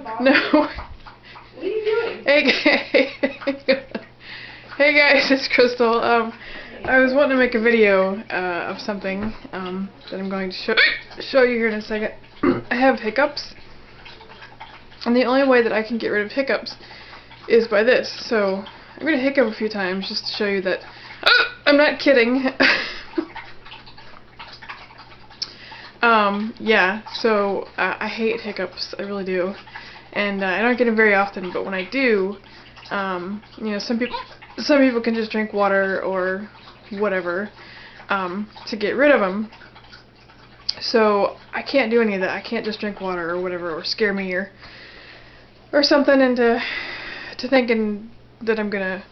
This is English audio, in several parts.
No. What are you doing? Hey guys, it's Crystal. I was wanting to make a video of something that I'm going to show you here in a second. I have hiccups, and the only way that I can get rid of hiccups is by this. So I'm going to hiccup a few times just to show you that I'm not kidding. Yeah, so I hate hiccups, I really do, and I don't get them very often, but when I do, you know, some people can just drink water or whatever to get rid of them. So I can't do any of that. I can't just drink water or whatever, or scare me or something into thinking that I'm gonna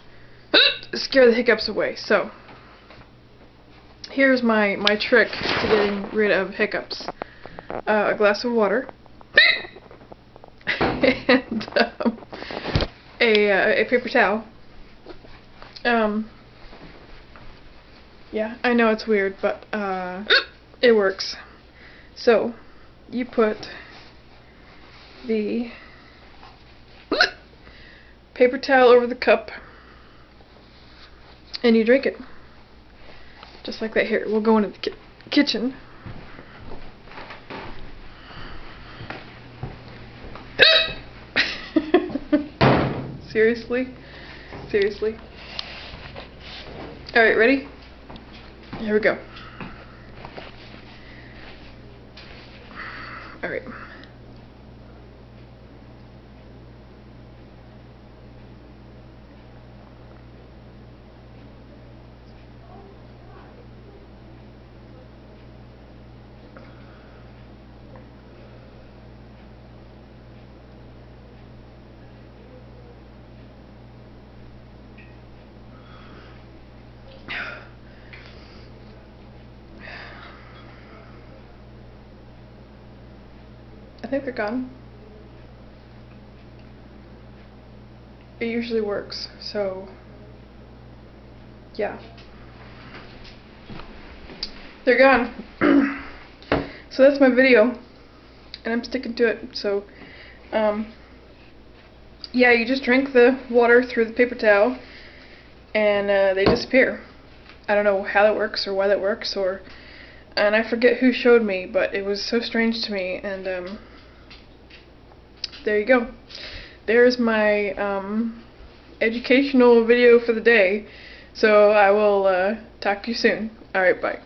scare the hiccups away. So here's my trick to getting rid of hiccups. A glass of water and a paper towel. Yeah, I know it's weird, but it works. So you put the paper towel over the cup and you drink it. Just like that. Here, we'll go into the kitchen. Seriously? Seriously? Alright, ready? Here we go. Alright. I think they're gone. It usually works, so yeah. They're gone. So that's my video, and I'm sticking to it. So yeah, you just drink the water through the paper towel and they disappear. I don't know how that works or why that works, and I forget who showed me, but it was so strange to me, and there you go. There's my educational video for the day. So I will talk to you soon. Alright, bye.